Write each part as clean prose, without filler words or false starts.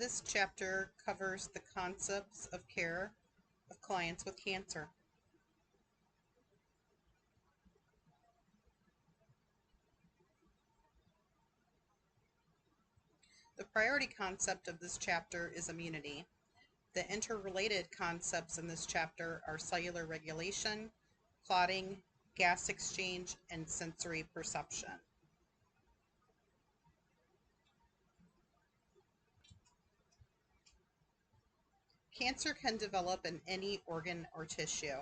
This chapter covers the concepts of care of clients with cancer. The priority concept of this chapter is immunity. The interrelated concepts in this chapter are cellular regulation, clotting, gas exchange, and sensory perception. Cancer can develop in any organ or tissue.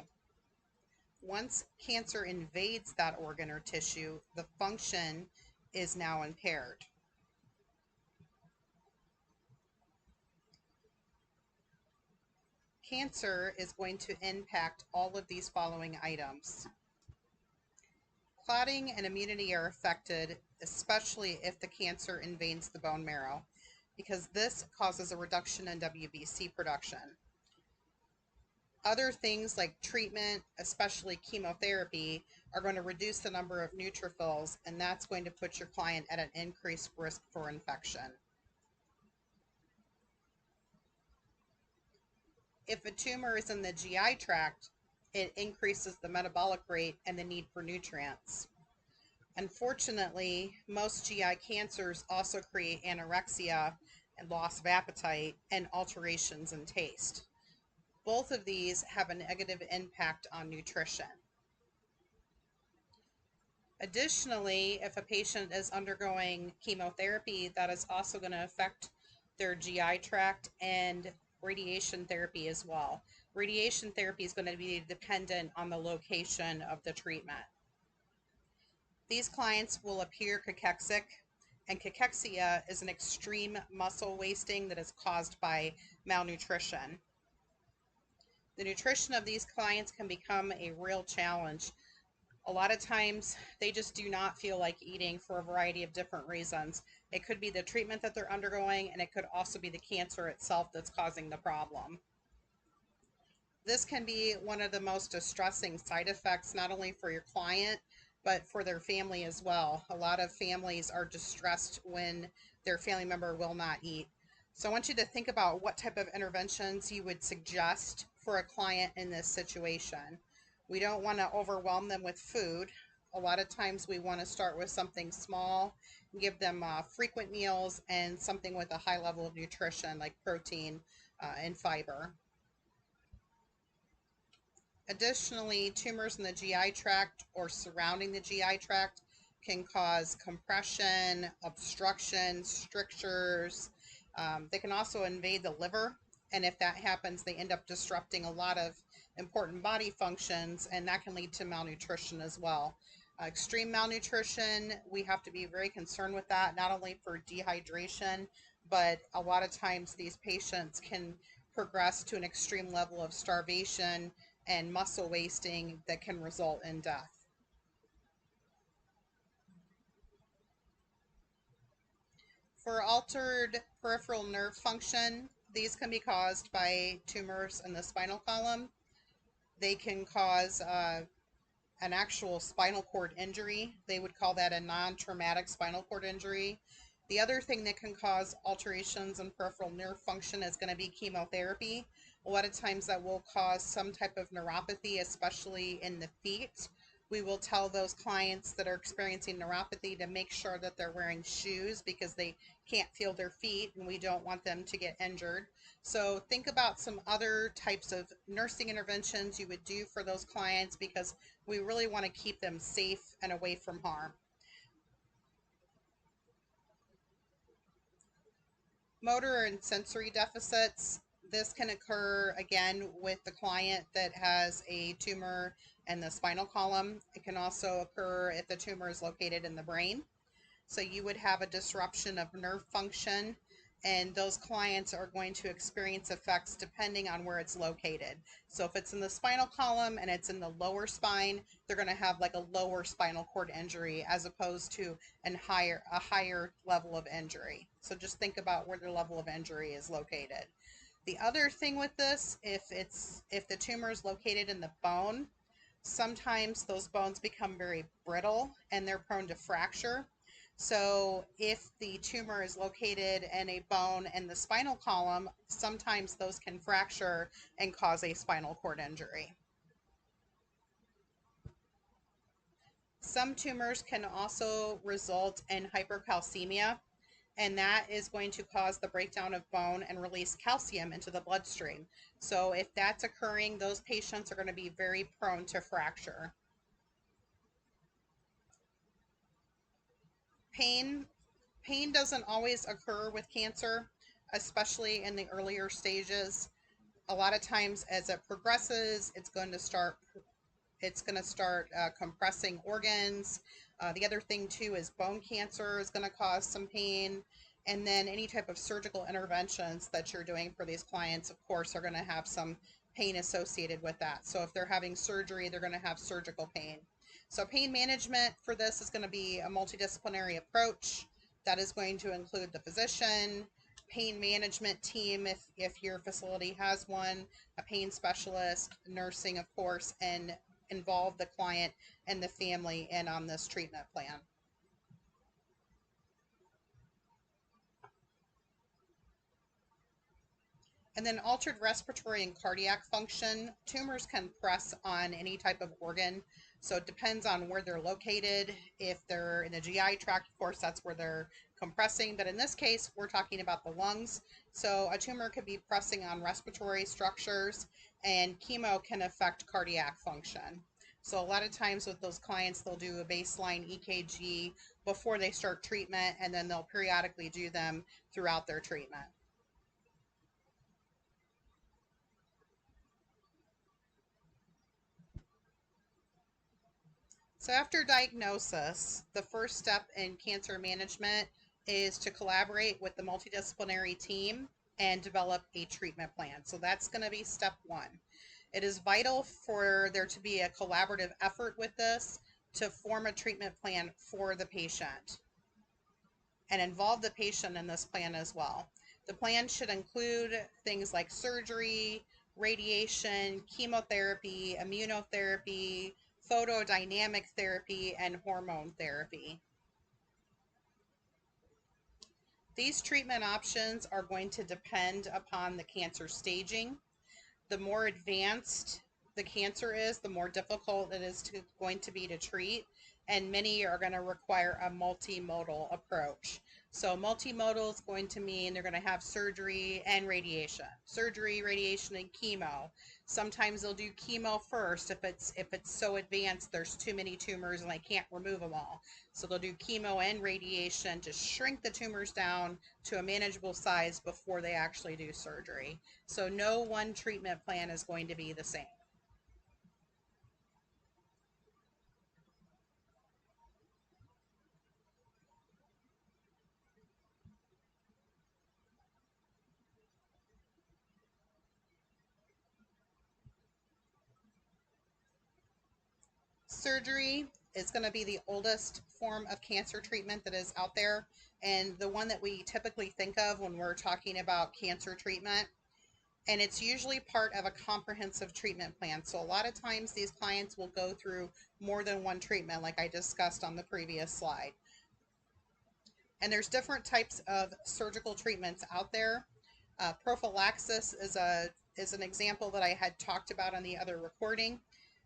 Once cancer invades that organ or tissue, the function is now impaired. Cancer is going to impact all of these following items. Clotting and immunity are affected, especially if the cancer invades the bone marrow, because this causes a reduction in WBC production. Other things like treatment, especially chemotherapy, are going to reduce the number of neutrophils, and that's going to put your client at an increased risk for infection. If a tumor is in the GI tract, it increases the metabolic rate and the need for nutrients. Unfortunately, most GI cancers also create anorexia and loss of appetite and alterations in taste. Both of these have a negative impact on nutrition. Additionally, if a patient is undergoing chemotherapy, that is also going to affect their GI tract and radiation therapy as well. Radiation therapy is going to be dependent on the location of the treatment. These clients will appear cachexic, and cachexia is an extreme muscle wasting that is caused by malnutrition. The nutrition of these clients can become a real challenge. A lot of times they just do not feel like eating for a variety of different reasons. It could be the treatment that they're undergoing, and it could also be the cancer itself that's causing the problem. This can be one of the most distressing side effects, not only for your client, but for their family as well. A lot of families are distressed when their family member will not eat. So I want you to think about what type of interventions you would suggest for a client in this situation. We don't want to overwhelm them with food. A lot of times we want to start with something small, give them frequent meals, and something with a high level of nutrition like protein and fiber. Additionally, tumors in the GI tract or surrounding the GI tract can cause compression, obstruction, strictures. They can also invade the liver, and if that happens, they end up disrupting a lot of important body functions, and that can lead to malnutrition as well. Extreme malnutrition, we have to be very concerned with that, not only for dehydration, but a lot of times these patients can progress to an extreme level of starvation and muscle wasting that can result in death. For altered peripheral nerve function, these can be caused by tumors in the spinal column. They can cause an actual spinal cord injury. They would call that a non-traumatic spinal cord injury. The other thing that can cause alterations in peripheral nerve function is going to be chemotherapy. A lot of times that will cause some type of neuropathy, especially in the feet. We will tell those clients that are experiencing neuropathy to make sure that they're wearing shoes because they can't feel their feet and we don't want them to get injured. So think about some other types of nursing interventions you would do for those clients because we really want to keep them safe and away from harm. Motor and sensory deficits. This can occur again with the client that has a tumor in the spinal column. It can also occur if the tumor is located in the brain. So you would have a disruption of nerve function, and those clients are going to experience effects depending on where it's located. So if it's in the spinal column and it's in the lower spine, they're going to have like a lower spinal cord injury as opposed to a higher level of injury. So just think about where the level of injury is located. The other thing with this, if the tumor is located in the bone, sometimes those bones become very brittle and they're prone to fracture. So if the tumor is located in a bone in the spinal column, sometimes those can fracture and cause a spinal cord injury. Some tumors can also result in hypercalcemia, and that is going to cause the breakdown of bone and release calcium into the bloodstream. So if that's occurring, those patients are going to be very prone to fracture. Pain doesn't always occur with cancer, especially in the earlier stages. A lot of times as it progresses, it's going to start compressing organs. The other thing too is bone cancer is going to cause some pain. And then any type of surgical interventions that you're doing for these clients, of course, are going to have some pain associated with that. So if they're having surgery, they're going to have surgical pain. So pain management for this is going to be a multidisciplinary approach that is going to include the physician, pain management team if your facility has one, a pain specialist, nursing, of course, and involve the client and the family in on this treatment plan. And then altered respiratory and cardiac function. Tumors can press on any type of organ. So it depends on where they're located. If they're in the GI tract, of course, that's where they're compressing. But in this case, we're talking about the lungs. So a tumor could be pressing on respiratory structures, and chemo can affect cardiac function. So a lot of times with those clients, they'll do a baseline EKG before they start treatment, and then they'll periodically do them throughout their treatment. So after diagnosis, the first step in cancer management is to collaborate with the multidisciplinary team and develop a treatment plan. So that's going to be step one. It is vital for there to be a collaborative effort with this to form a treatment plan for the patient and involve the patient in this plan as well. The plan should include things like surgery, radiation, chemotherapy, immunotherapy, photodynamic therapy, and hormone therapy. These treatment options are going to depend upon the cancer staging. The more advanced the cancer is, the more difficult it is going to be to treat, and many are going to require a multimodal approach. So multimodal is going to mean they're going to have surgery and radiation. Surgery, radiation, and chemo. Sometimes they'll do chemo first if it's so advanced there's too many tumors and they can't remove them all. So they'll do chemo and radiation to shrink the tumors down to a manageable size before they actually do surgery. So no one treatment plan is going to be the same. Surgery is going to be the oldest form of cancer treatment that is out there, and the one that we typically think of when we're talking about cancer treatment. And it's usually part of a comprehensive treatment plan. So a lot of times these clients will go through more than one treatment, like I discussed on the previous slide. And there's different types of surgical treatments out there. Prophylaxis is an example that I had talked about on the other recording.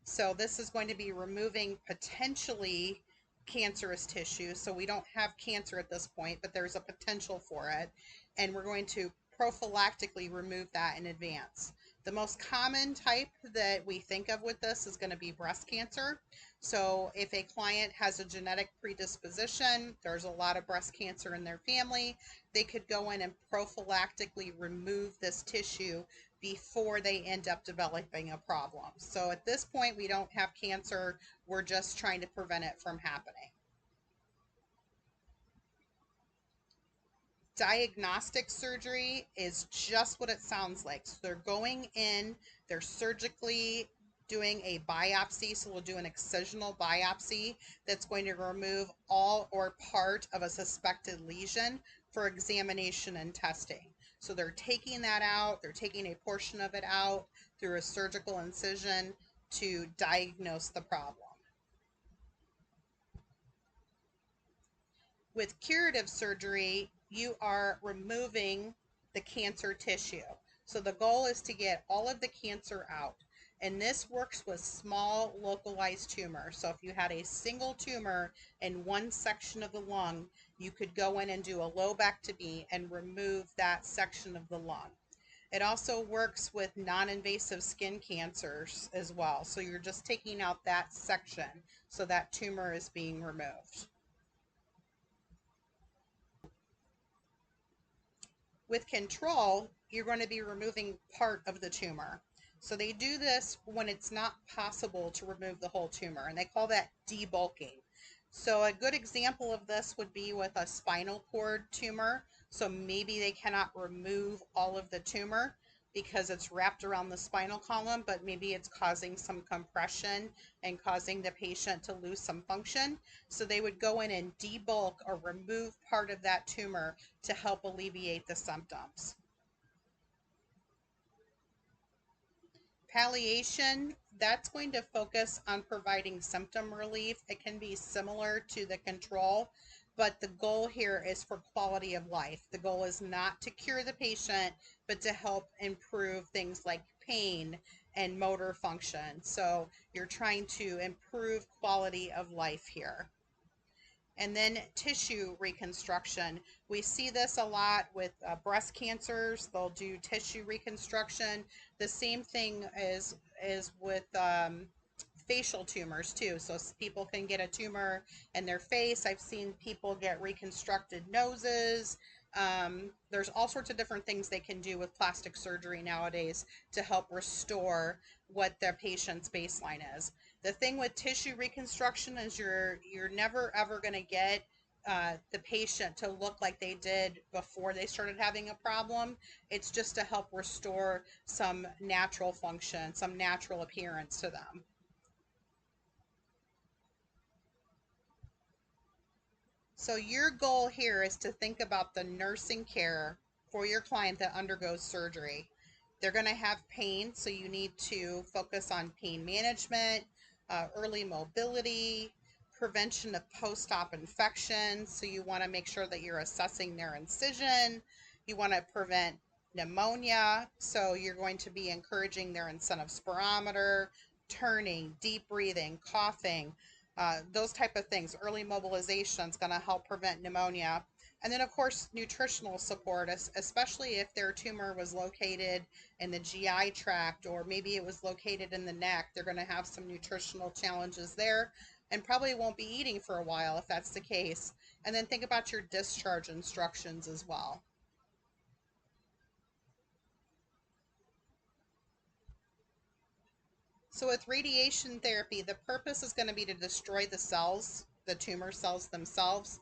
So this is going to be removing potentially cancerous tissue. So we don't have cancer at this point, but there's a potential for it. And we're going to prophylactically remove that in advance. The most common type that we think of with this is going to be breast cancer. So if a client has a genetic predisposition, there's a lot of breast cancer in their family, they could go in and prophylactically remove this tissue before they end up developing a problem. So at this point, we don't have cancer. We're just trying to prevent it from happening. Diagnostic surgery is just what it sounds like. So they're going in, they're surgically doing a biopsy. So we'll do an excisional biopsy that's going to remove all or part of a suspected lesion for examination and testing. So they're taking that out, they're taking a portion of it out through a surgical incision to diagnose the problem. With curative surgery, you are removing the cancer tissue. So the goal is to get all of the cancer out. And this works with small localized tumors. So if you had a single tumor in one section of the lung, you could go in and do a lobectomy and remove that section of the lung. It also works with non-invasive skin cancers as well. So you're just taking out that section, so that tumor is being removed. With control, you're going to be removing part of the tumor. So they do this when it's not possible to remove the whole tumor, and they call that debulking. So a good example of this would be with a spinal cord tumor. So maybe they cannot remove all of the tumor because it's wrapped around the spinal column, but maybe it's causing some compression and causing the patient to lose some function. So they would go in and debulk or remove part of that tumor to help alleviate the symptoms. Palliation, that's going to focus on providing symptom relief. It can be similar to the control, but the goal here is for quality of life. The goal is not to cure the patient, but to help improve things like pain and motor function. So you're trying to improve quality of life here. And then tissue reconstruction. We see this a lot with breast cancers. They'll do tissue reconstruction. The same thing is with facial tumors too. So people can get a tumor in their face. I've seen people get reconstructed noses. There's all sorts of different things they can do with plastic surgery nowadays to help restore what their patient's baseline is. The thing with tissue reconstruction is you're never ever going to get the patient to look like they did before they started having a problem. It's just to help restore some natural function, some natural appearance to them. So your goal here is to think about the nursing care for your client that undergoes surgery. They're going to have pain, so you need to focus on pain management, early mobility, prevention of post-op infections. So you want to make sure that you're assessing their incision. You want to prevent pneumonia, so you're going to be encouraging their incentive spirometer, turning, deep breathing, coughing, those type of things. Early mobilization is going to help prevent pneumonia. And then, of course, nutritional support, especially if their tumor was located in the GI tract, or maybe it was located in the neck. They're going to have some nutritional challenges there and probably won't be eating for a while if that's the case. And then think about your discharge instructions as well. So with radiation therapy, the purpose is going to be to destroy the cells, the tumor cells themselves.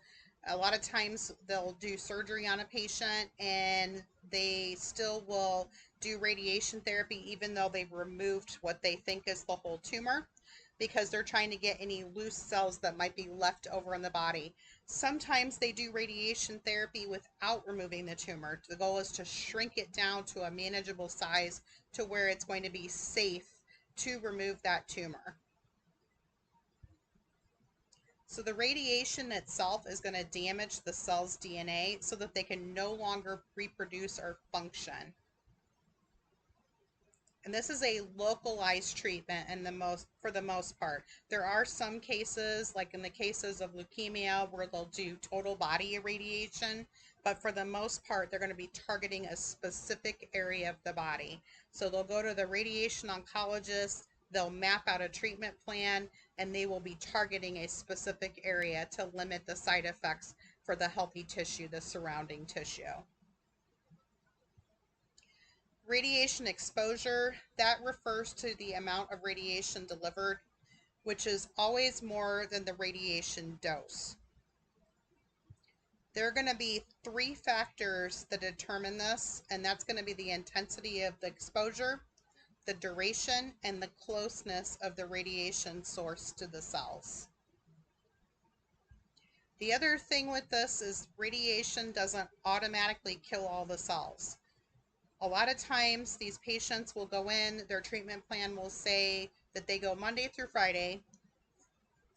A lot of times they'll do surgery on a patient and they still will do radiation therapy even though they've removed what they think is the whole tumor, because they're trying to get any loose cells that might be left over in the body. Sometimes they do radiation therapy without removing the tumor. The goal is to shrink it down to a manageable size to where it's going to be safe to remove that tumor. So the radiation itself is going to damage the cell's DNA so that they can no longer reproduce or function. And this is a localized treatment for the most part. There are some cases, like in the cases of leukemia, where they'll do total body irradiation, but for the most part, they're going to be targeting a specific area of the body. So they'll go to the radiation oncologist, they'll map out a treatment plan, and they will be targeting a specific area to limit the side effects for the healthy tissue, the surrounding tissue. Radiation exposure, that refers to the amount of radiation delivered, which is always more than the radiation dose. There are going to be 3 factors that determine this, and that's going to be the intensity of the exposure, the duration, and the closeness of the radiation source to the cells. The other thing with this is radiation doesn't automatically kill all the cells. A lot of times these patients will go in, their treatment plan will say that they go Monday through Friday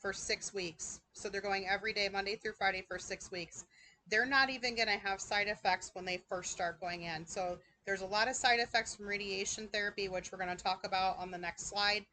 for 6 weeks. So they're going every day, Monday through Friday for 6 weeks. They're not even going to have side effects when they first start going in. So there's a lot of side effects from radiation therapy, which we're going to talk about on the next slide.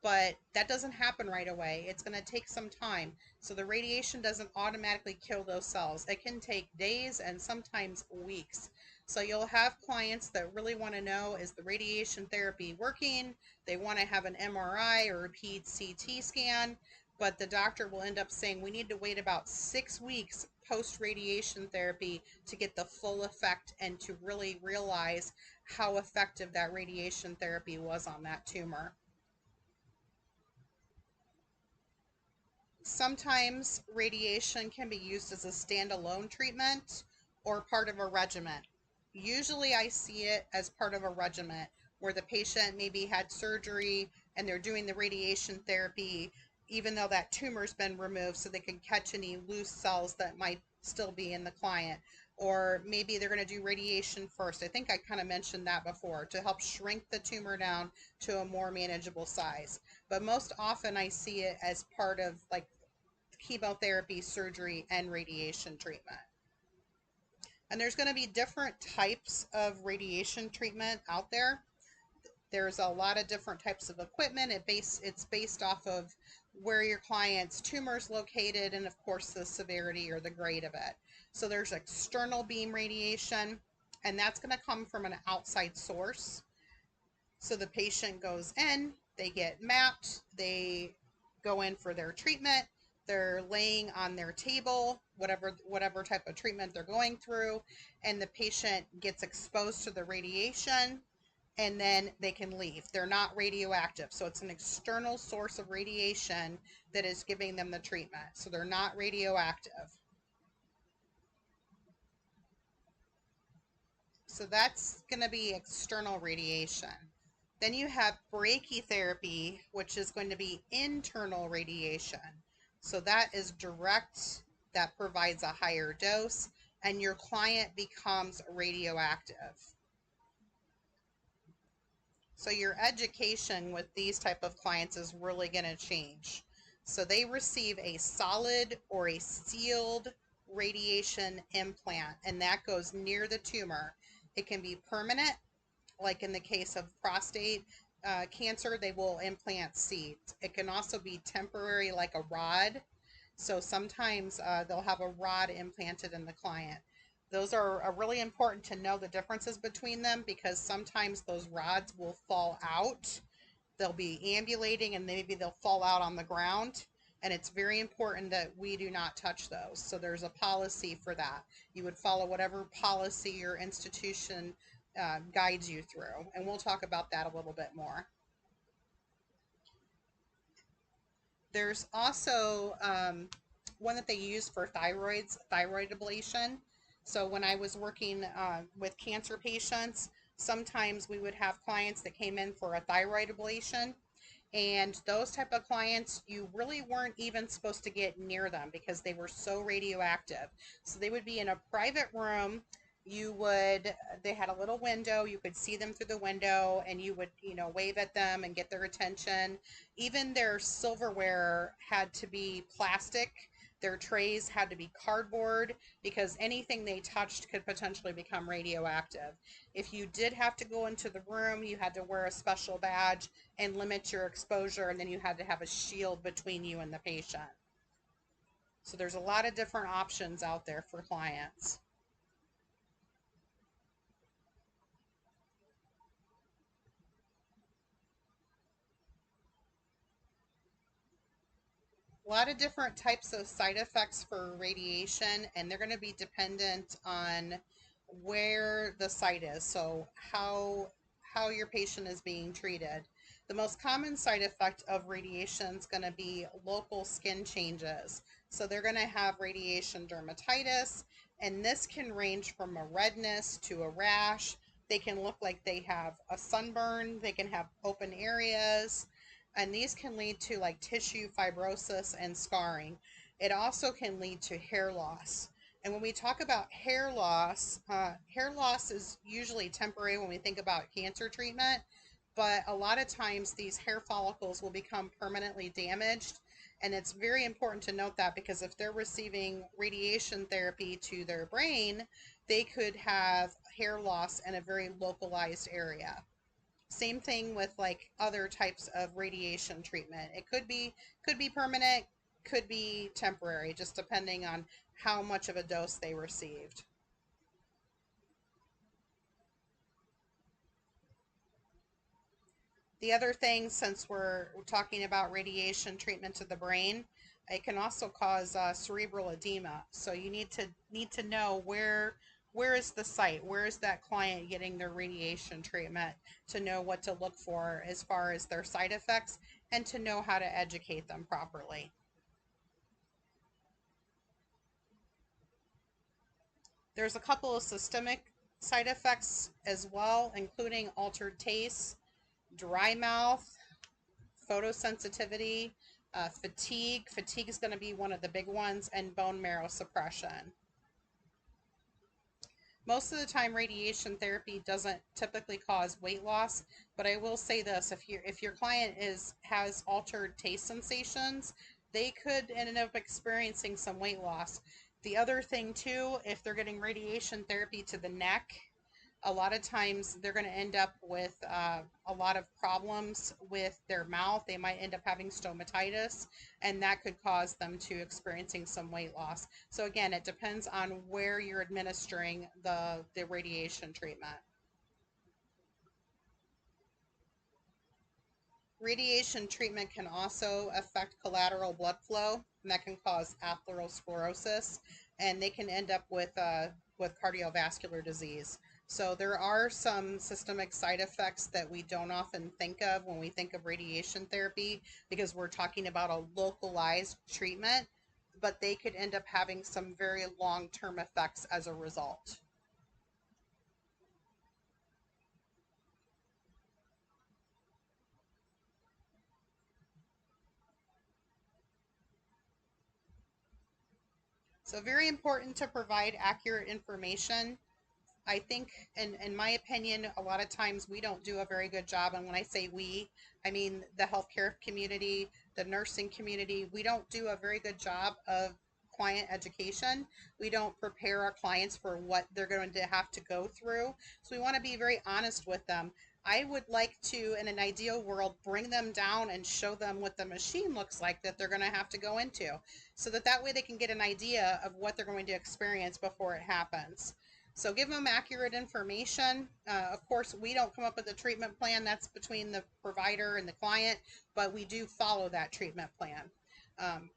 But that doesn't happen right away. It's going to take some time. So the radiation doesn't automatically kill those cells. It can take days and sometimes weeks. So you'll have clients that really want to know, is the radiation therapy working? They want to have an MRI or a PET-CT scan, but the doctor will end up saying we need to wait about 6 weeks post radiation therapy to get the full effect and to really realize how effective that radiation therapy was on that tumor. Sometimes radiation can be used as a standalone treatment or part of a regimen. Usually I see it as part of a regimen where the patient maybe had surgery and they're doing the radiation therapy even though that tumor's been removed, so they can catch any loose cells that might still be in the client. Or maybe they're going to do radiation first. I think I kind of mentioned that before, to help shrink the tumor down to a more manageable size. But most often I see it as part of like chemotherapy, surgery, and radiation treatment. And there's going to be different types of radiation treatment out there. There's a lot of different types of equipment. It's based off of where your client's tumor is located and, of course, the severity or the grade of it. So there's external beam radiation, and that's going to come from an outside source. So the patient goes in, they get mapped, they go in for their treatment, they're laying on their table, whatever type of treatment they're going through, and the patient gets exposed to the radiation, and then they can leave. They're not radioactive. So it's an external source of radiation that is giving them the treatment. So they're not radioactive. So that's going to be external radiation. Then you have brachytherapy, which is going to be internal radiation. So that is direct, that provides a higher dose, and your client becomes radioactive. So your education with these type of clients is really going to change. So they receive a solid or a sealed radiation implant, and that goes near the tumor. It can be permanent, like in the case of prostate cancer, they will implant seeds. It can also be temporary, like a rod. So sometimes they'll have a rod implanted in the client. Those are really important to know the differences between them, because sometimes those rods will fall out. They'll be ambulating and maybe they'll fall out on the ground. And it's very important that we do not touch those. So there's a policy for that. You would follow whatever policy your institution guides you through. And we'll talk about that a little bit more. There's also one that they use for thyroid ablation. So when I was working with cancer patients, sometimes we would have clients that came in for a thyroid ablation. And those type of clients, you really weren't even supposed to get near them because they were so radioactive. So they would be in a private room. They had a little window, you could see them through the window, and you would, wave at them and get their attention. Even their silverware had to be plastic. Their trays had to be cardboard, because anything they touched could potentially become radioactive. If you did have to go into the room, you had to wear a special badge and limit your exposure, and then you had to have a shield between you and the patient. So there's a lot of different options out there for clients. A lot of different types of side effects for radiation, and they're going to be dependent on where the site is, so how your patient is being treated. The most common side effect of radiation is going to be local skin changes. So they're going to have radiation dermatitis, and this can range from a redness to a rash. They can look like they have a sunburn. They can have open areas. And these can lead to like tissue fibrosis and scarring. It also can lead to hair loss. And when we talk about hair loss is usually temporary when we think about cancer treatment, but a lot of times these hair follicles will become permanently damaged. And it's very important to note that, because if they're receiving radiation therapy to their brain, they could have hair loss in a very localized area. Same thing with like other types of radiation treatment. It could be permanent, could be temporary, just depending on how much of a dose they received. The other thing, since we're talking about radiation treatment to the brain, it can also cause cerebral edema. So you need to know where is the site, where is that client getting their radiation treatment, to know what to look for as far as their side effects, and to know how to educate them properly. There's a couple of systemic side effects as well, including altered taste, dry mouth, photosensitivity, fatigue. Fatigue is going to be one of the big ones, and bone marrow suppression. Most of the time, radiation therapy doesn't typically cause weight loss, but I will say this: if your client has altered taste sensations, they could end up experiencing some weight loss. The other thing too, if they're getting radiation therapy to the neck, a lot of times they're going to end up with a lot of problems with their mouth. They might end up having stomatitis, and that could cause them to experiencing some weight loss. So again, it depends on where you're administering the radiation treatment. Radiation treatment can also affect collateral blood flow, and that can cause atherosclerosis, and they can end up with cardiovascular disease. So there are some systemic side effects that we don't often think of when we think of radiation therapy, because we're talking about a localized treatment, but they could end up having some very long-term effects as a result. So very important to provide accurate information. I think, in my opinion, a lot of times we don't do a very good job. And when I say we, I mean the healthcare community, the nursing community. We don't do a very good job of client education. We don't prepare our clients for what they're going to have to go through. So we want to be very honest with them. I would like to, in an ideal world, bring them down and show them what the machine looks like that they're going to have to go into, so that way they can get an idea of what they're going to experience before it happens. So give them accurate information. Of course, we don't come up with a treatment plan. That's between the provider and the client, but we do follow that treatment plan. Um,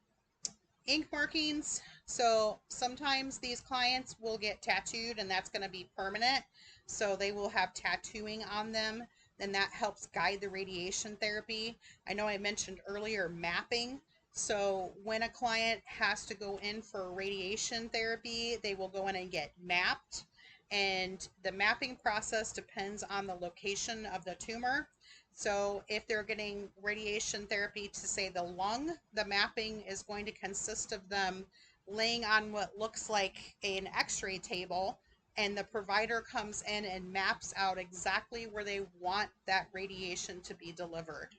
Ink markings. So sometimes these clients will get tattooed, and that's going to be permanent. So they will have tattooing on them, and that helps guide the radiation therapy. I know I mentioned earlier mapping. So when a client has to go in for radiation therapy, they will go in and get mapped. And the mapping process depends on the location of the tumor. So if they're getting radiation therapy to, say, the lung, the mapping is going to consist of them laying on what looks like an x-ray table, and the provider comes in and maps out exactly where they want that radiation to be delivered.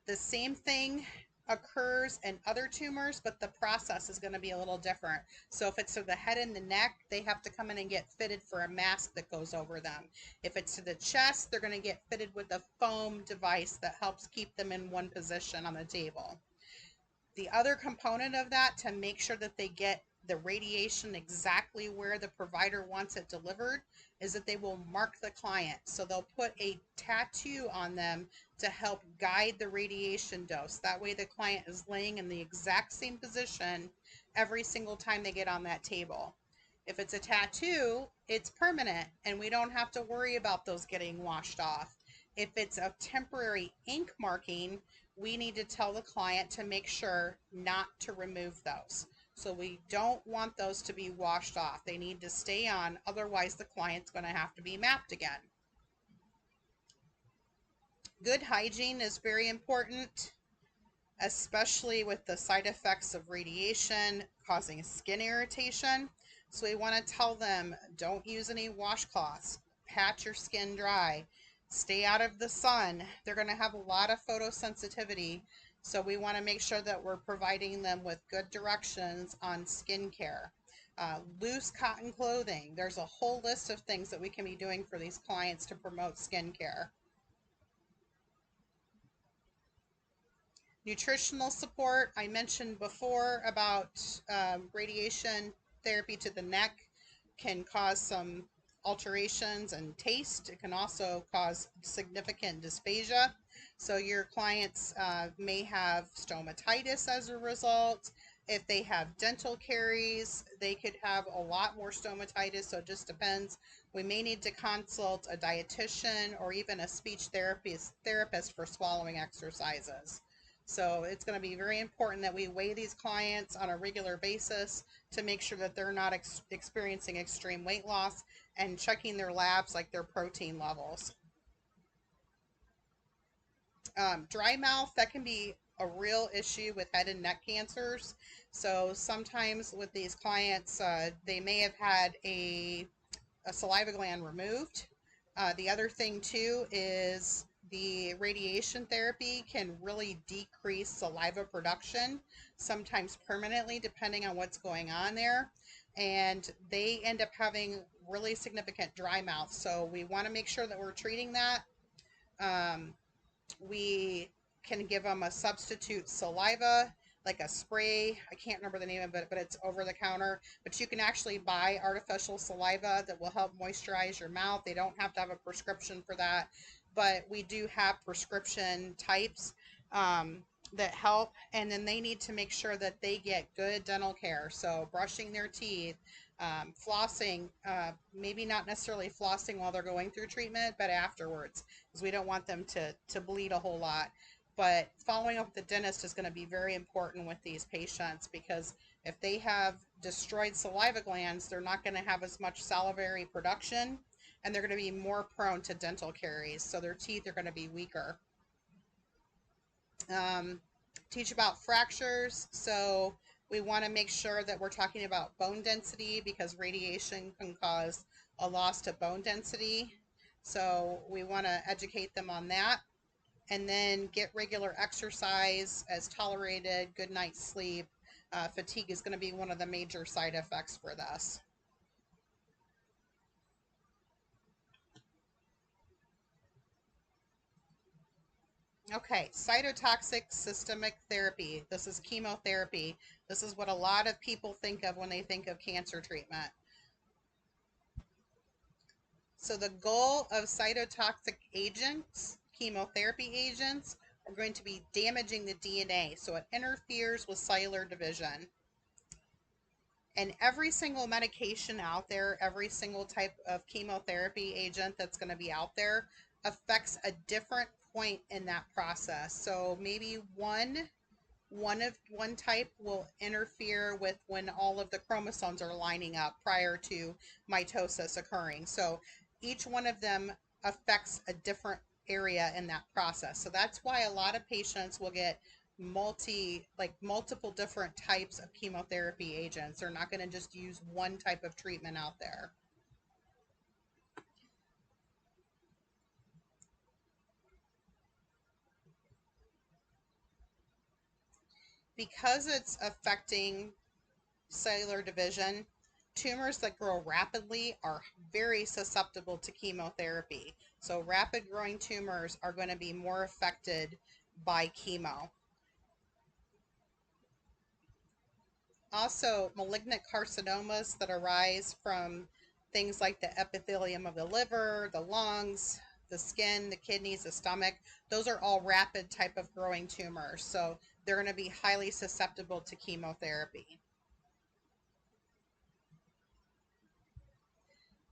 The same thing occurs in other tumors, but the process is going to be a little different. So if it's to the head and the neck, they have to come in and get fitted for a mask that goes over them. If it's to the chest, they're going to get fitted with a foam device that helps keep them in one position on the table. The other component of that, to make sure that they get the radiation exactly where the provider wants it delivered, is that they will mark the client. So they'll put a tattoo on them to help guide the radiation dose. That way the client is laying in the exact same position every single time they get on that table. If it's a tattoo, it's permanent, and we don't have to worry about those getting washed off. If it's a temporary ink marking, we need to tell the client to make sure not to remove those. So we don't want those to be washed off. They need to stay on, otherwise the client's going to have to be mapped again. Good hygiene is very important, especially with the side effects of radiation causing skin irritation. So we want to tell them, don't use any washcloths, pat your skin dry, stay out of the sun. They're going to have a lot of photosensitivity. So we want to make sure that we're providing them with good directions on skincare. Loose cotton clothing. There's a whole list of things that we can be doing for these clients to promote skincare. Nutritional support. I mentioned before about radiation therapy to the neck can cause some alterations in taste. It can also cause significant dysphagia. So your clients may have stomatitis as a result. If they have dental caries, they could have a lot more stomatitis. So it just depends. We may need to consult a dietitian or even a speech therapist for swallowing exercises. So it's going to be very important that we weigh these clients on a regular basis to make sure that they're not experiencing extreme weight loss, and checking their labs like their protein levels. Dry mouth, that can be a real issue with head and neck cancers. So sometimes with these clients, they may have had a saliva gland removed. The other thing too is the radiation therapy can really decrease saliva production, sometimes permanently, depending on what's going on there. And they end up having really significant dry mouth. So we want to make sure that we're treating that. We can give them a substitute saliva, like a spray. I can't remember the name of it, but it's over the counter. But you can actually buy artificial saliva that will help moisturize your mouth. They don't have to have a prescription for that, but we do have prescription types that help. And then they need to make sure that they get good dental care. So brushing their teeth, flossing, maybe not necessarily flossing while they're going through treatment, but afterwards, because we don't want them to bleed a whole lot. But following up with the dentist is going to be very important with these patients, because if they have destroyed saliva glands, they're not going to have as much salivary production, and they're going to be more prone to dental caries. So their teeth are going to be weaker. Teach about fractures. So we want to make sure that we're talking about bone density, because radiation can cause a loss to bone density. So we want to educate them on that. And then get regular exercise as tolerated, good night's sleep. Fatigue is going to be one of the major side effects for this. Okay, cytotoxic systemic therapy. This is chemotherapy. This is what a lot of people think of when they think of cancer treatment. So the goal of cytotoxic agents, chemotherapy agents, are going to be damaging the DNA. So it interferes with cellular division. And every single medication out there, every single type of chemotherapy agent that's going to be out there affects a different point in that process. So maybe one type will interfere with when all of the chromosomes are lining up prior to mitosis occurring. So each one of them affects a different area in that process. So that's why a lot of patients will get multiple different types of chemotherapy agents. They're not going to just use one type of treatment out there. Because it's affecting cellular division, tumors that grow rapidly are very susceptible to chemotherapy. So rapid growing tumors are going to be more affected by chemo. Also, malignant carcinomas that arise from things like the epithelium of the liver, the lungs, the skin, the kidneys, the stomach, those are all rapid type of growing tumors. So they're going to be highly susceptible to chemotherapy.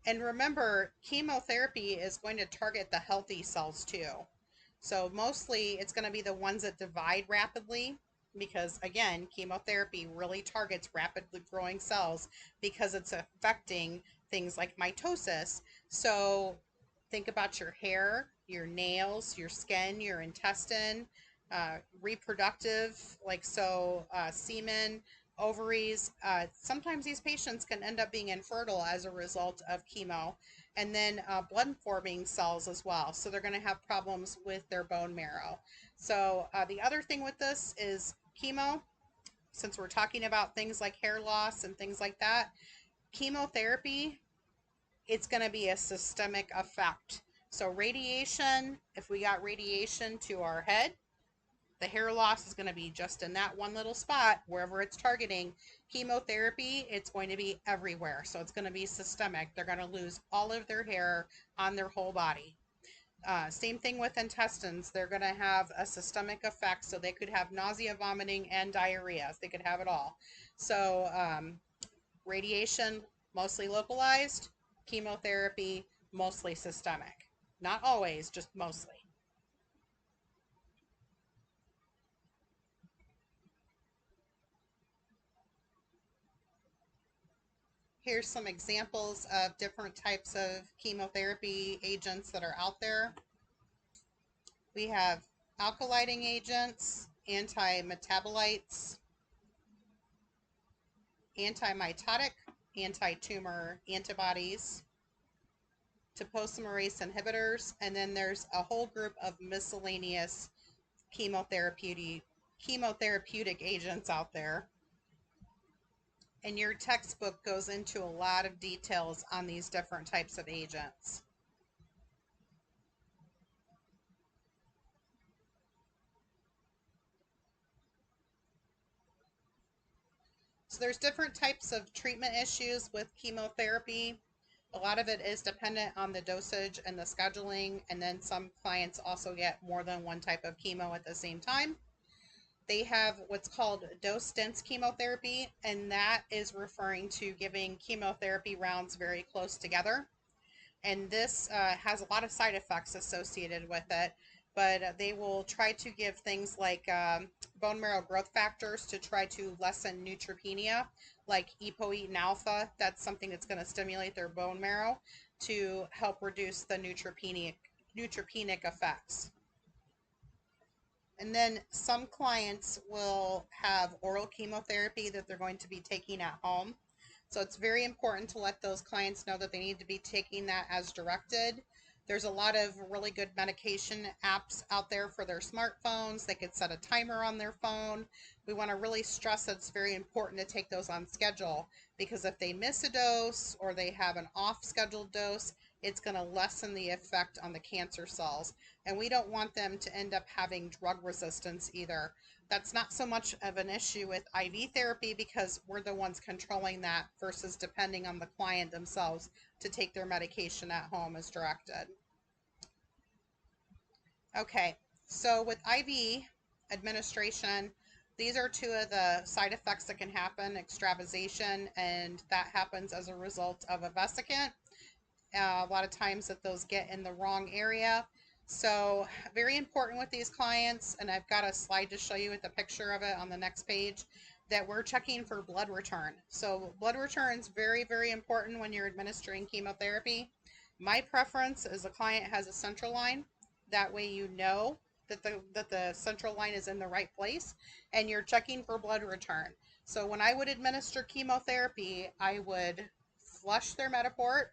And remember, chemotherapy is going to target the healthy cells too. So mostly it's going to be the ones that divide rapidly, because again, chemotherapy really targets rapidly growing cells because it's affecting things like mitosis. So think about your hair, your nails, your skin, your intestine, reproductive, semen, ovaries. Sometimes these patients can end up being infertile as a result of chemo. and then blood forming cells as well. So they're going to have problems with their bone marrow. So the other thing with this is chemo, since we're talking about things like hair loss and things like that, chemotherapy, it's going to be a systemic effect. So radiation, if we got radiation to our head, the hair loss is going to be just in that one little spot, wherever it's targeting. Chemotherapy, it's going to be everywhere. So it's going to be systemic. They're going to lose all of their hair on their whole body. Same thing with intestines. They're going to have a systemic effect. So they could have nausea, vomiting, and diarrhea. They could have it all. So radiation, mostly localized. Chemotherapy, mostly systemic. Not always, just mostly. Here's some examples of different types of chemotherapy agents that are out there. We have alkylating agents, anti-metabolites, anti-mitotic, anti-tumor antibodies, topoisomerase inhibitors, and then there's a whole group of miscellaneous chemotherapeutic agents out there. And your textbook goes into a lot of details on these different types of agents. So there's different types of treatment issues with chemotherapy. A lot of it is dependent on the dosage and the scheduling, and then some clients also get more than one type of chemo at the same time. They have what's called dose-dense chemotherapy, and that is referring to giving chemotherapy rounds very close together. And this has a lot of side effects associated with it, but they will try to give things like bone marrow growth factors to try to lessen neutropenia, like epoetin alpha. That's something that's going to stimulate their bone marrow to help reduce the neutropenic effects. And then some clients will have oral chemotherapy that they're going to be taking at home. So it's very important to let those clients know that they need to be taking that as directed. There's a lot of really good medication apps out there for their smartphones. They could set a timer on their phone. We want to really stress that it's very important to take those on schedule, because if they miss a dose or they have an off-scheduled dose, it's going to lessen the effect on the cancer cells. And we don't want them to end up having drug resistance either. That's not so much of an issue with IV therapy, because we're the ones controlling that versus depending on the client themselves to take their medication at home as directed. Okay, so with IV administration, these are two of the side effects that can happen: extravasation, and that happens as a result of a vesicant. A lot of times that those get in the wrong area. So very important with these clients, and I've got a slide to show you with a picture of it on the next page, that we're checking for blood return. So blood return is very, very important when you're administering chemotherapy. My preference is the client has a central line. That way you know that the central line is in the right place, and you're checking for blood return. So when I would administer chemotherapy, I would flush their Mediport,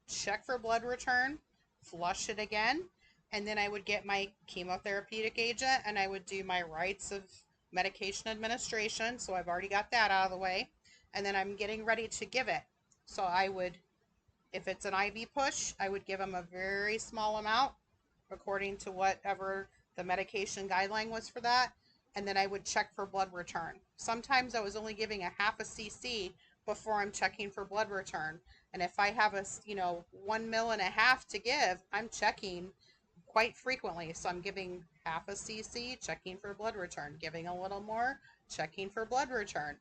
check for blood return, flush it again, and then I would get my chemotherapeutic agent and I would do my rites of medication administration. So I've already got that out of the way, and then I'm getting ready to give it. So I would, if it's an IV push, I would give them a very small amount according to whatever the medication guideline was for that, and then I would check for blood return. Sometimes I was only giving a half a cc before I'm checking for blood return. And if I have 1.5 ml to give, I'm checking quite frequently. So I'm giving half a cc, checking for blood return, giving a little more, checking for blood return.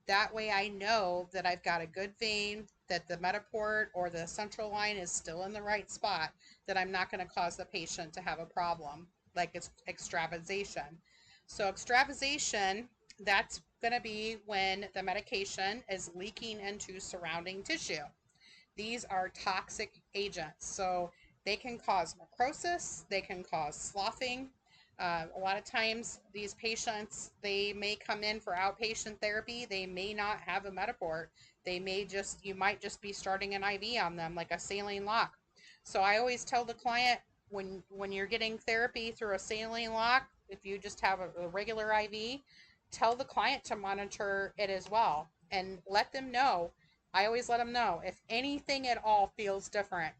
That way I know that I've got a good vein, that the Mediport or the central line is still in the right spot, that I'm not going to cause the patient to have a problem like it's extravasation. So extravasation, that's going to be when the medication is leaking into surrounding tissue. These are toxic agents, so they can cause necrosis, they can cause sloughing. A lot of times these patients, they may come in for outpatient therapy, they may not have a Mediport. You might just be starting an IV on them, like a saline lock, So I always tell the client, when you're getting therapy through a saline lock, if you just have a regular IV, tell the client to monitor it as well and let them know. I always let them know if anything at all feels different,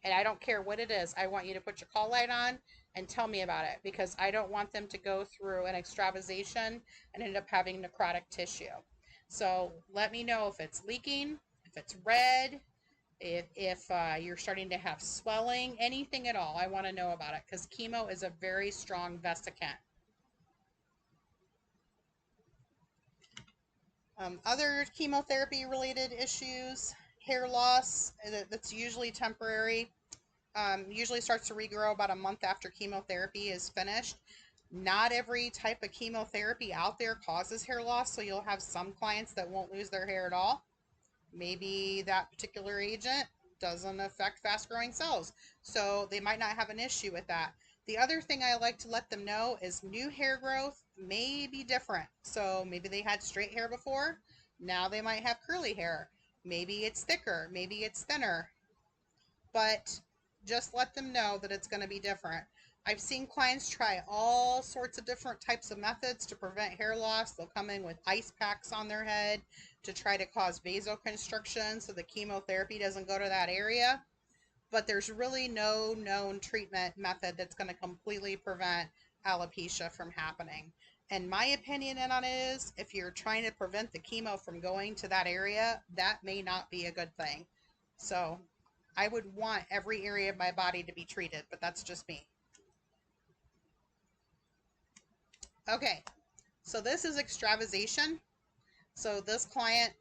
and I don't care what it is. I want you to put your call light on and tell me about it, because I don't want them to go through an extravasation and end up having necrotic tissue. So let me know if it's leaking, if it's red, if you're starting to have swelling, anything at all. I want to know about it, because chemo is a very strong vesicant. Other chemotherapy related issues: hair loss, that's usually temporary. Usually starts to regrow about a month after chemotherapy is finished. Not every type of chemotherapy out there causes hair loss, so you'll have some clients that won't lose their hair at all. Maybe that particular agent doesn't affect fast growing cells, so they might not have an issue with that. The other thing I like to let them know is new hair growth may be different. So maybe they had straight hair before, now they might have curly hair. Maybe it's thicker, maybe it's thinner, but just let them know that it's going to be different. I've seen clients try all sorts of different types of methods to prevent hair loss. They'll come in with ice packs on their head to try to cause vasoconstriction so the chemotherapy doesn't go to that area. But there's really no known treatment method that's going to completely prevent alopecia from happening. And my opinion on it is, if you're trying to prevent the chemo from going to that area, that may not be a good thing. So I would want every area of my body to be treated, but that's just me. Okay, so this is extravasation. So this client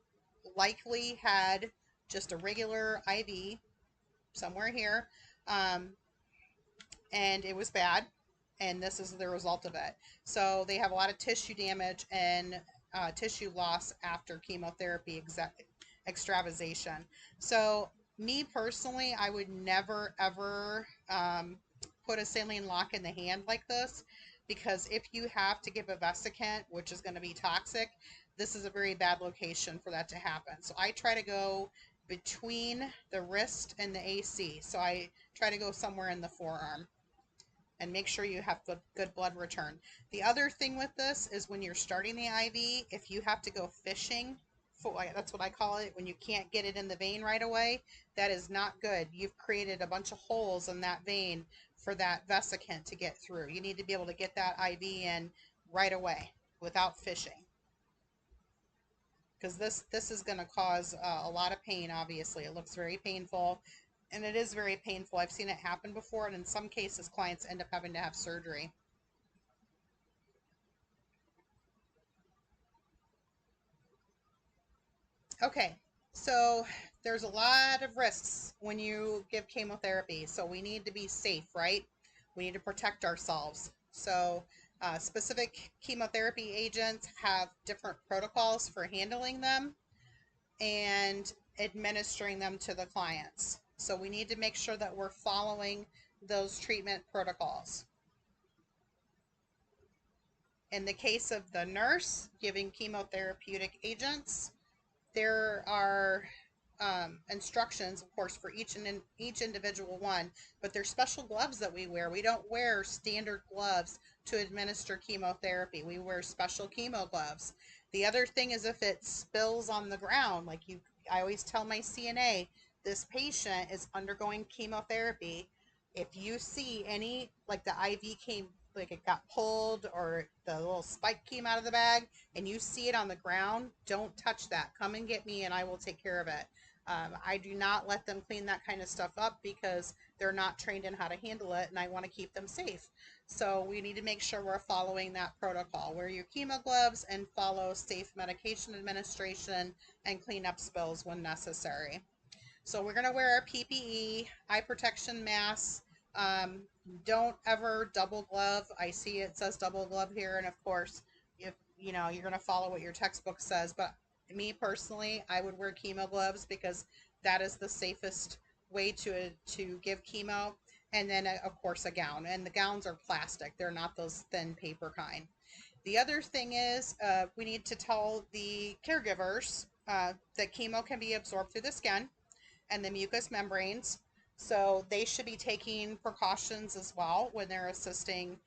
likely had just a regular IV somewhere here, um, and it was bad, and this is the result of it. So they have a lot of tissue damage and tissue loss after chemotherapy extravasation. So me personally, I would never ever put a saline lock in the hand like this, because if you have to give a vesicant, which is going to be toxic, this is a very bad location for that to happen. So I try to go between the wrist and the AC. So I try to go somewhere in the forearm and make sure you have good blood return. The other thing with this is, when you're starting the IV, if you have to go fishing, that's what I call it, when you can't get it in the vein right away, that is not good. You've created a bunch of holes in that vein for that vesicant to get through. You need to be able to get that IV in right away without fishing, because this is going to cause a lot of pain. Obviously, it looks very painful, and it is very painful. I've seen it happen before, and in some cases clients end up having to have surgery. Okay, so there's a lot of risks when you give chemotherapy, so we need to be safe, right? We need to protect ourselves. So specific chemotherapy agents have different protocols for handling them and administering them to the clients. So we need to make sure that we're following those treatment protocols. In the case of the nurse giving chemotherapeutic agents, there are instructions, of course, for each individual one, but there's special gloves that we wear. We don't wear standard gloves to administer chemotherapy. We wear special chemo gloves. The other thing is, if it spills on the ground, I always tell my CNA, this patient is undergoing chemotherapy. If you see any, like the IV came, like it got pulled or the little spike came out of the bag, and you see it on the ground, don't touch that. Come and get me and I will take care of it. I do not let them clean that kind of stuff up, because they're not trained in how to handle it, and I want to keep them safe. So we need to make sure we're following that protocol. Wear your chemo gloves and follow safe medication administration and clean up spills when necessary. So we're going to wear our PPE, eye protection masks. Don't ever double glove. I see it says double glove here, and of course, if you're going to follow what your textbook says, but me personally, I would wear chemo gloves, because that is the safest way to give chemo. And then of course a gown, and the gowns are plastic. They're not those thin paper kind. The other thing is, we need to tell the caregivers that chemo can be absorbed through the skin and the mucous membranes. So they should be taking precautions as well when they're assisting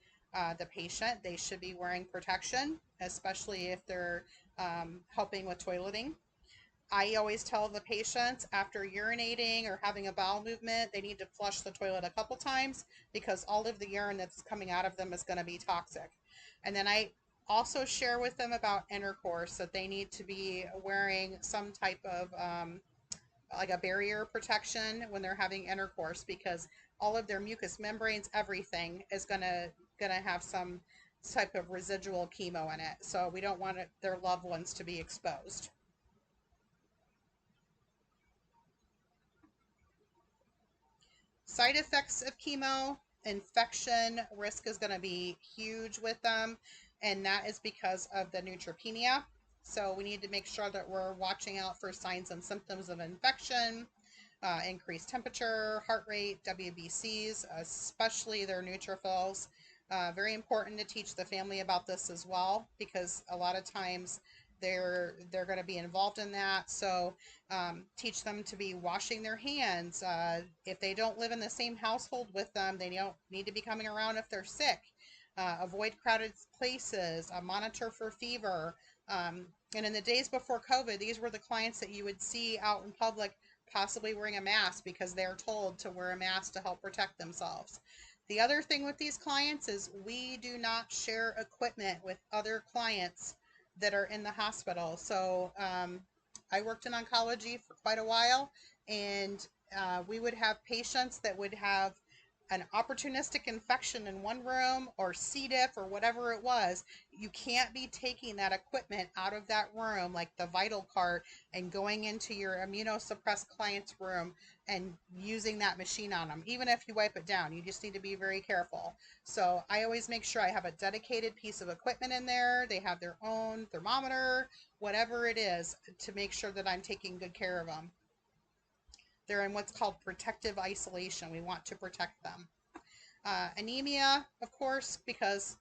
the patient. They should be wearing protection, especially if they're helping with toileting. I always tell the patients after urinating or having a bowel movement, they need to flush the toilet a couple times because all of the urine that's coming out of them is going to be toxic. And then I also share with them about intercourse, that they need to be wearing some type of like a barrier protection when they're having intercourse, because all of their mucous membranes, everything is gonna have some type of residual chemo in it. So we don't want their loved ones to be exposed. Side effects of chemo, infection risk is going to be huge with them, and that is because of the neutropenia. So we need to make sure that we're watching out for signs and symptoms of infection, increased temperature, heart rate, WBCs, especially their neutrophils. Very important to teach the family about this as well, because a lot of times they're going to be involved in that. So teach them to be washing their hands. If they don't live in the same household with them, they don't need to be coming around if they're sick. Avoid crowded places. Monitor for fever. And in the days before COVID, these were the clients that you would see out in public possibly wearing a mask because they're told to wear a mask to help protect themselves. The other thing with these clients is we do not share equipment with other clients that are in the hospital. So I worked in oncology for quite a while, and we would have patients that would have an opportunistic infection in one room or C. diff or whatever it was. You can't be taking that equipment out of that room, like the vital cart, and going into your immunosuppressed client's room and using that machine on them. Even if you wipe it down, you just need to be very careful. So I always make sure I have a dedicated piece of equipment in there. They have their own thermometer, whatever it is, to make sure that I'm taking good care of them. They're in what's called protective isolation. We want to protect them. Anemia, of course, because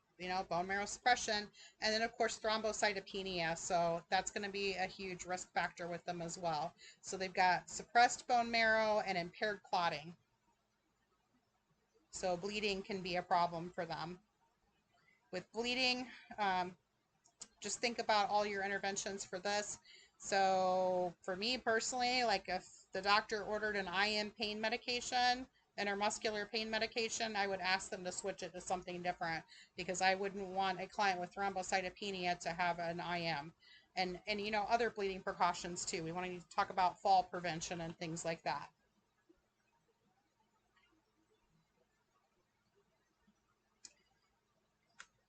bone marrow suppression, and then of course thrombocytopenia. So that's going to be a huge risk factor with them as well. So they've got suppressed bone marrow and impaired clotting. So bleeding can be a problem for them. With bleeding, just think about all your interventions for this. So for me personally, like if the doctor ordered an IM pain medication, intermuscular pain medication, I would ask them to switch it to something different, because I wouldn't want a client with thrombocytopenia to have an IM. And other bleeding precautions too. We want to talk about fall prevention and things like that.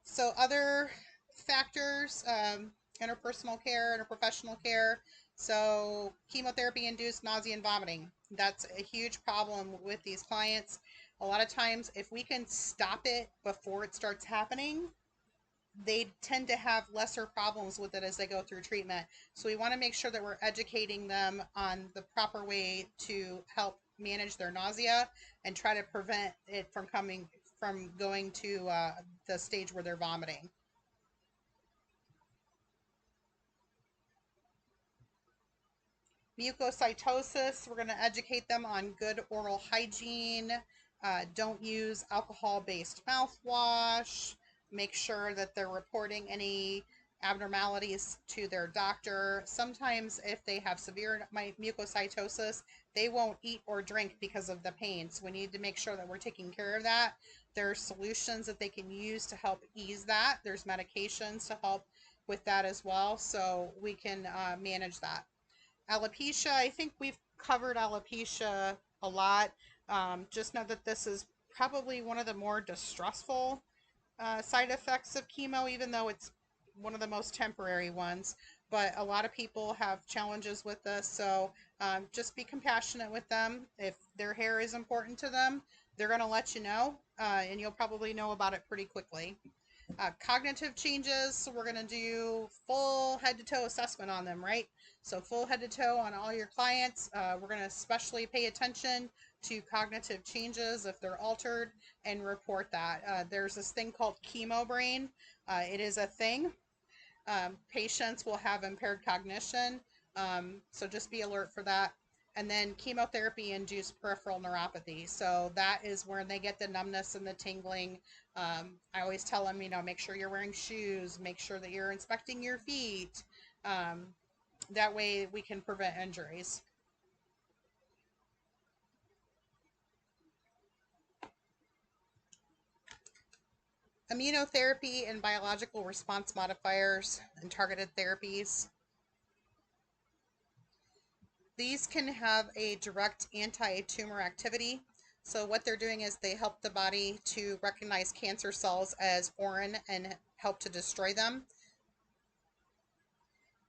So other factors, interpersonal care, interprofessional care. So chemotherapy-induced nausea and vomiting. That's a huge problem with these clients. A lot of times, if we can stop it before it starts happening, they tend to have lesser problems with it as they go through treatment. So we want to make sure that we're educating them on the proper way to help manage their nausea and try to prevent it from going to the stage where they're vomiting. Mucositis, we're going to educate them on good oral hygiene. Don't use alcohol-based mouthwash. Make sure that they're reporting any abnormalities to their doctor. Sometimes if they have severe mucositis, they won't eat or drink because of the pain. So we need to make sure that we're taking care of that. There are solutions that they can use to help ease that. There's medications to help with that as well. So we can manage that. Alopecia, I think we've covered alopecia a lot. Just know that this is probably one of the more distressful side effects of chemo, even though it's one of the most temporary ones. But a lot of people have challenges with this, so just be compassionate with them. If their hair is important to them, they're going to let you know, and you'll probably know about it pretty quickly. Cognitive changes, so we're going to do full head to toe assessment on them, right? So full head to toe on all your clients. We're going to especially pay attention to cognitive changes if they're altered and report that. There's this thing called chemo brain. It is a thing. Patients will have impaired cognition, so just be alert for that. And then chemotherapy induced peripheral neuropathy. So that is where they get the numbness and the tingling. I always tell them, make sure you're wearing shoes, make sure that you're inspecting your feet. That way we can prevent injuries. Immunotherapy and biological response modifiers and targeted therapies. These can have a direct anti-tumor activity. So what they're doing is they help the body to recognize cancer cells as foreign and help to destroy them.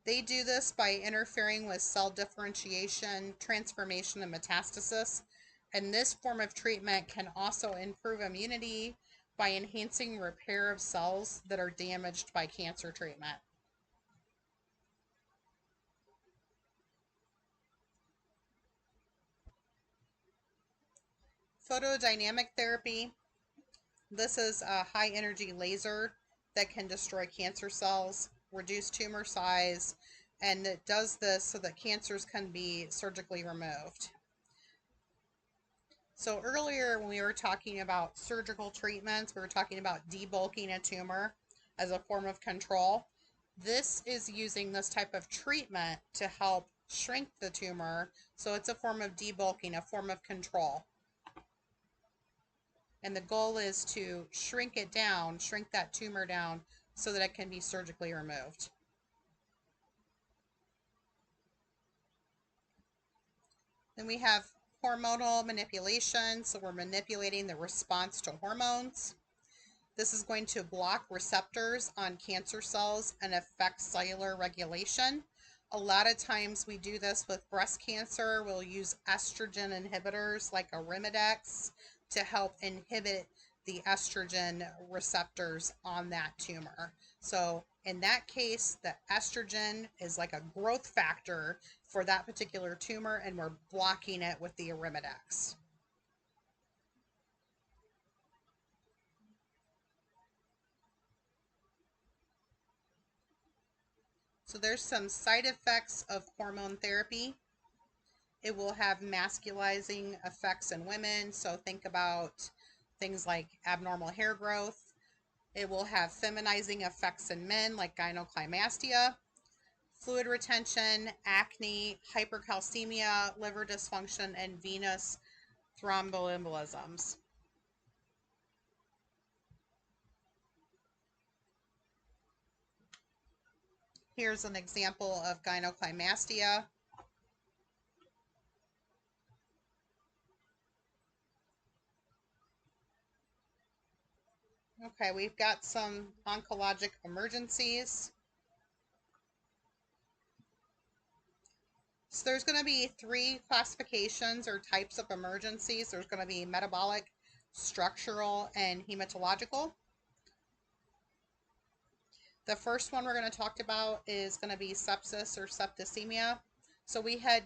They do this by interfering with cell differentiation, transformation, and metastasis. And this form of treatment can also improve immunity by enhancing repair of cells that are damaged by cancer treatment. Photodynamic therapy. This is a high energy laser that can destroy cancer cells, reduce tumor size, and it does this so that cancers can be surgically removed. So earlier when we were talking about surgical treatments, we were talking about debulking a tumor as a form of control. This is using this type of treatment to help shrink the tumor. So it's a form of debulking, a form of control. And the goal is to shrink it down, shrink that tumor down so that it can be surgically removed. Then we have hormonal manipulation. So we're manipulating the response to hormones. This is going to block receptors on cancer cells and affect cellular regulation. A lot of times we do this with breast cancer. We'll use estrogen inhibitors like Arimidex to help inhibit the estrogen receptors on that tumor. So in that case, the estrogen is like a growth factor for that particular tumor, and we're blocking it with the Arimidex. So there's some side effects of hormone therapy. It will have masculizing effects in women. So think about things like abnormal hair growth. It will have feminizing effects in men like gynecomastia, fluid retention, acne, hypercalcemia, liver dysfunction, and venous thromboembolisms. Here's an example of gynecomastia. Okay, we've got some oncologic emergencies. So there's going to be 3 classifications or types of emergencies. There's going to be metabolic, structural, and hematological. The first one we're going to talk about is going to be sepsis or septicemia. So we had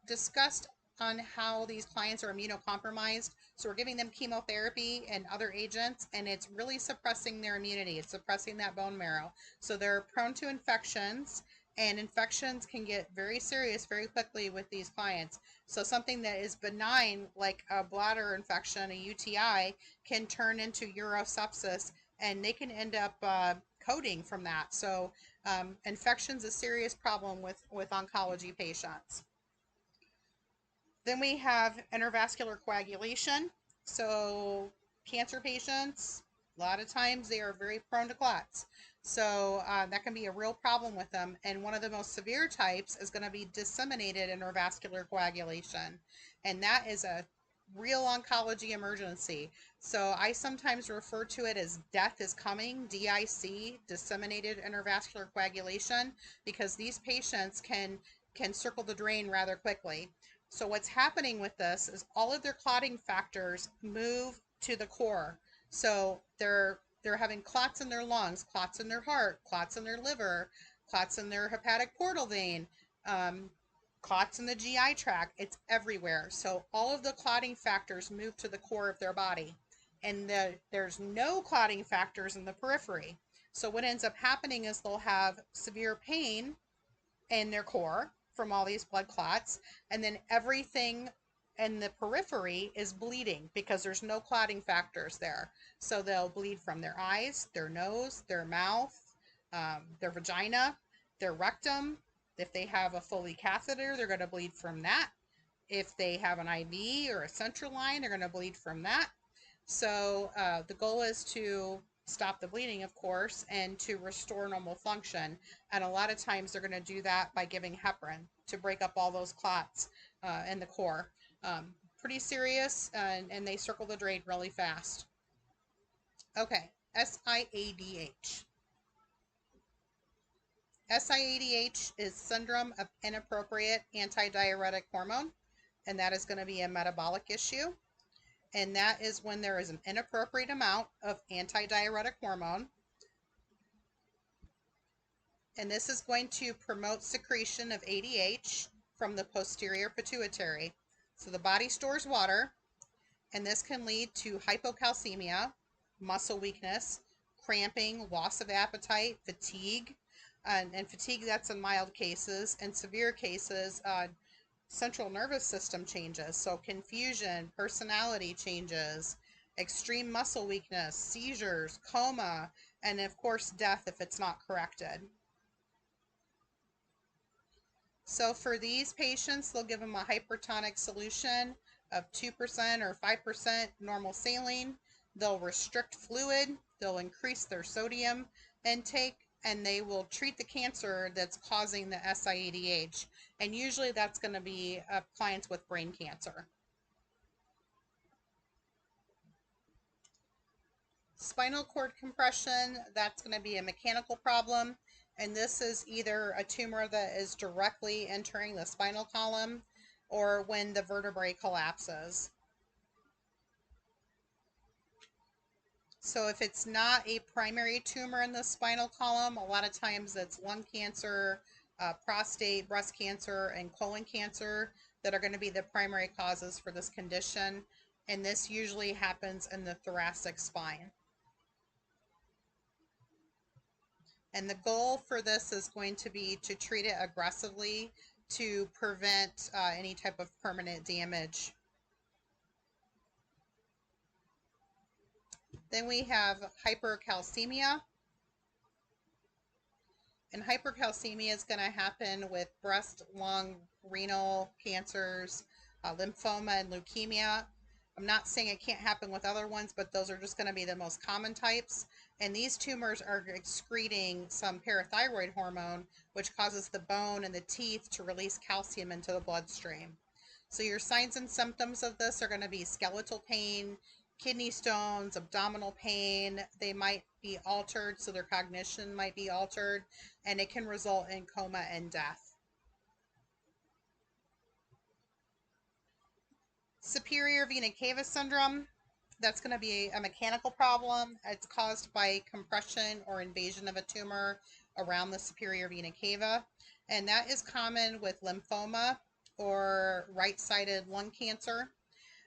discussed on how these clients are immunocompromised. So we're giving them chemotherapy and other agents, and it's really suppressing their immunity. It's suppressing that bone marrow. So they're prone to infections, and infections can get very serious very quickly with these clients. So something that is benign, like a bladder infection, a UTI, can turn into urosepsis, and they can end up coding from that. So infection's a serious problem with oncology patients. Then we have intravascular coagulation. So cancer patients, a lot of times they are very prone to clots. So that can be a real problem with them. And one of the most severe types is going to be disseminated intravascular coagulation. And that is a real oncology emergency. So I sometimes refer to it as death is coming, DIC, disseminated intravascular coagulation, because these patients can circle the drain rather quickly. So what's happening with this is all of their clotting factors move to the core. So they're having clots in their lungs, clots in their heart, clots in their liver, clots in their hepatic portal vein, clots in the GI tract. It's everywhere. So all of the clotting factors move to the core of their body, and there's no clotting factors in the periphery. So what ends up happening is they'll have severe pain in their core, from all these blood clots, and then everything in the periphery is bleeding because there's no clotting factors there. So they'll bleed from their eyes, their nose, their mouth, their vagina, their rectum. If they have a Foley catheter, they're going to bleed from that. If they have an IV or a central line, they're going to bleed from that. So the goal is to stop the bleeding, of course, and to restore normal function. And a lot of times they're going to do that by giving heparin to break up all those clots in the core. Pretty serious, and they circle the drain really fast. Okay, SIADH. SIADH is syndrome of inappropriate antidiuretic hormone, and that is going to be a metabolic issue. And that is when there is an inappropriate amount of antidiuretic hormone. And this is going to promote secretion of ADH from the posterior pituitary. So the body stores water, and this can lead to hypocalcemia, muscle weakness, cramping, loss of appetite, fatigue, and fatigue that's in mild cases. And severe cases, central nervous system changes, so confusion, personality changes, extreme muscle weakness, seizures, coma, and of course death if it's not corrected. So for these patients, they'll give them a hypertonic solution of 2% or 5% normal saline. They'll restrict fluid, they'll increase their sodium intake, and they will treat the cancer that's causing the SIADH. And usually that's going to be clients with brain cancer. Spinal cord compression, that's going to be a mechanical problem. And this is either a tumor that is directly entering the spinal column or when the vertebrae collapses. So if it's not a primary tumor in the spinal column, a lot of times it's lung cancer, prostate, breast cancer, and colon cancer that are going to be the primary causes for this condition. And this usually happens in the thoracic spine. And the goal for this is going to be to treat it aggressively to prevent any type of permanent damage. Then we have hypercalcemia. And hypercalcemia is going to happen with breast, lung, renal cancers, lymphoma, and leukemia. I'm not saying it can't happen with other ones, but those are just going to be the most common types. And these tumors are excreting some parathyroid hormone, which causes the bone and the teeth to release calcium into the bloodstream. So your signs and symptoms of this are going to be skeletal pain, kidney stones, abdominal pain. They might be altered, so their cognition might be altered, and it can result in coma and death. Superior vena cava syndrome, that's going to be a mechanical problem. It's caused by compression or invasion of a tumor around the superior vena cava, and that is common with lymphoma or right-sided lung cancer.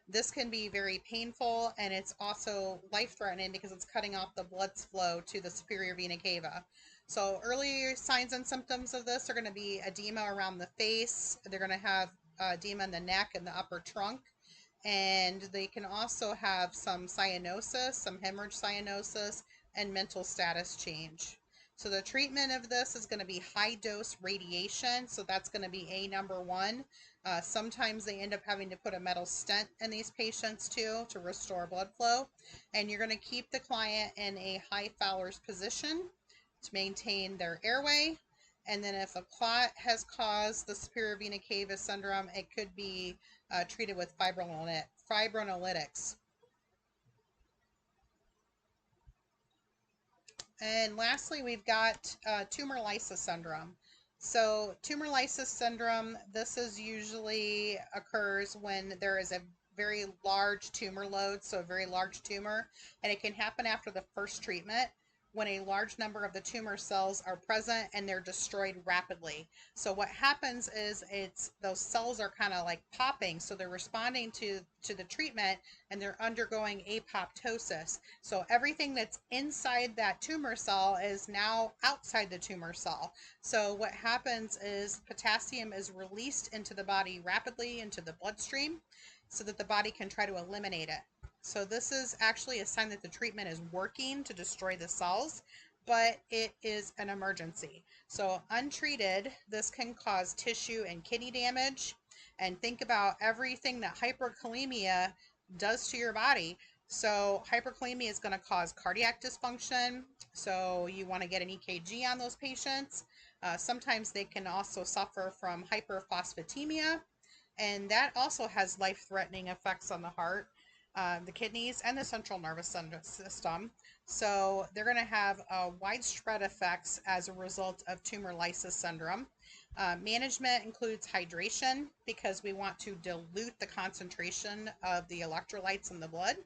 This can be very painful, and it's also life-threatening because it's cutting off the blood flow to the superior vena cava. So early signs and symptoms of this are going to be edema around the face. They're going to have edema in the neck and the upper trunk. And they can also have some cyanosis, some hemorrhage cyanosis, and mental status change. So the treatment of this is going to be high dose radiation. So that's going to be A number one. Sometimes they end up having to put a metal stent in these patients too to restore blood flow. And you're going to keep the client in a high Fowler's position to maintain their airway. And then if a clot has caused the superior vena cava syndrome, it could be treated with fibrinolytics. And lastly, we've got tumor lysis syndrome. So tumor lysis syndrome, this is usually occurs when there is a very large tumor load, so a very large tumor, and it can happen after the first treatment. when a large number of the tumor cells are present and they're destroyed rapidly. So what happens is it's those cells are kind of like popping, so they're responding to the treatment and they're undergoing apoptosis. So everything that's inside that tumor cell is now outside the tumor cell. So what happens is potassium is released into the body rapidly into the bloodstream so that the body can try to eliminate it. So this is actually a sign that the treatment is working to destroy the cells, but it is an emergency. So untreated, this can cause tissue and kidney damage. And think about everything that hyperkalemia does to your body. So hyperkalemia is going to cause cardiac dysfunction. So you want to get an EKG on those patients. Sometimes they can also suffer from hyperphosphatemia, and that also has life-threatening effects on the heart, the kidneys, and the central nervous system. So they're going to have widespread effects as a result of tumor lysis syndrome. Management includes hydration because we want to dilute the concentration of the electrolytes in the blood.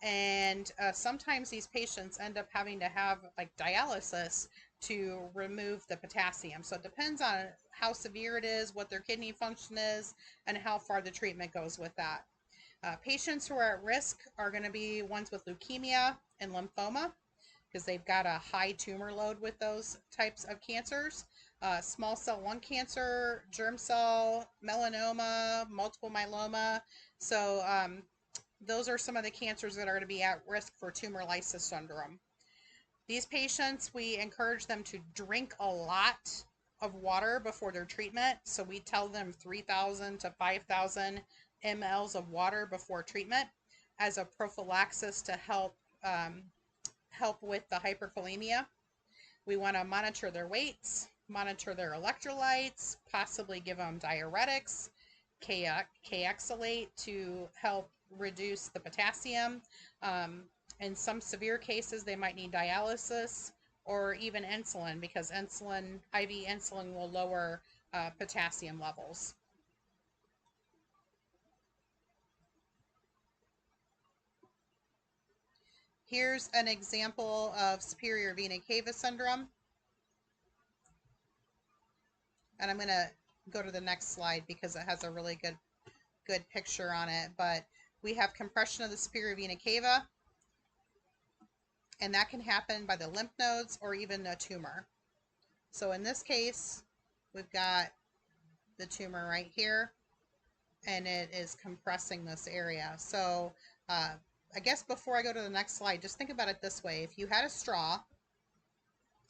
And sometimes these patients end up having to have like dialysis to remove the potassium. So it depends on how severe it is, what their kidney function is, and how far the treatment goes with that. Patients who are at risk are going to be ones with leukemia and lymphoma because they've got a high tumor load with those types of cancers. Small cell lung cancer, germ cell, melanoma, multiple myeloma. So those are some of the cancers that are going to be at risk for tumor lysis syndrome. These patients, we encourage them to drink a lot of water before their treatment. So we tell them 3,000 to 5,000 mLs of water before treatment as a prophylaxis to help with the hyperkalemia. We want to monitor their weights, monitor their electrolytes, possibly give them diuretics, Kayexalate to help reduce the potassium. In some severe cases, they might need dialysis or even insulin because IV insulin will lower potassium levels. Here's an example of superior vena cava syndrome. And I'm going to go to the next slide because it has a really good picture on it. But we have compression of the superior vena cava, and that can happen by the lymph nodes or even a tumor. So in this case, we've got the tumor right here, and it is compressing this area. So I guess before I go to the next slide, just think about it this way. If you had a straw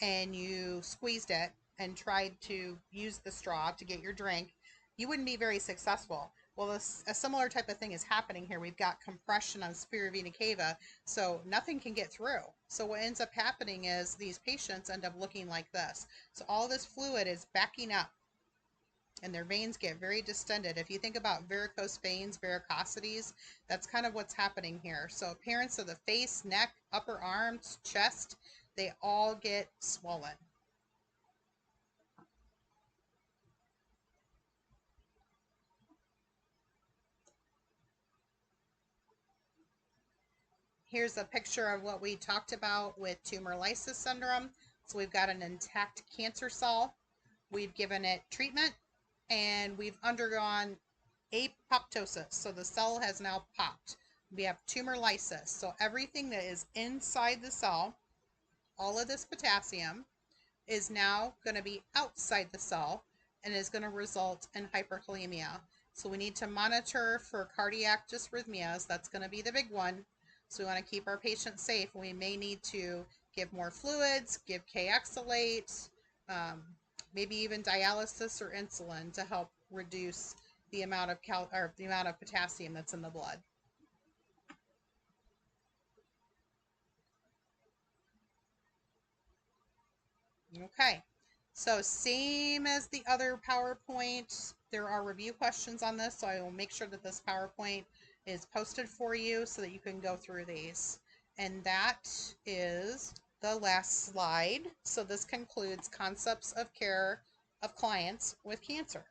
and you squeezed it and tried to use the straw to get your drink, you wouldn't be very successful. Well, a similar type of thing is happening here. We've got compression on superior vena cava, so nothing can get through. So what ends up happening is these patients end up looking like this. So all this fluid is backing up, and their veins get very distended. If you think about varicose veins, varicosities, that's kind of what's happening here. So appearance of the face, neck, upper arms, chest, they all get swollen. Here's a picture of what we talked about with tumor lysis syndrome. So we've got an intact cancer cell. We've given it treatment, and we've undergone apoptosis. So the cell has now popped. We have tumor lysis. So everything that is inside the cell, all of this potassium, is now going to be outside the cell and is going to result in hyperkalemia. So we need to monitor for cardiac dysrhythmias. That's going to be the big one. So we want to keep our patients safe. We may need to give more fluids, give Kayexalate, maybe even dialysis or insulin to help reduce the amount of potassium that's in the blood. Okay, so same as the other PowerPoint, there are review questions on this, so I will make sure that this PowerPoint is posted for you so that you can go through these. And that is the last slide. So this concludes concepts of care of clients with cancer.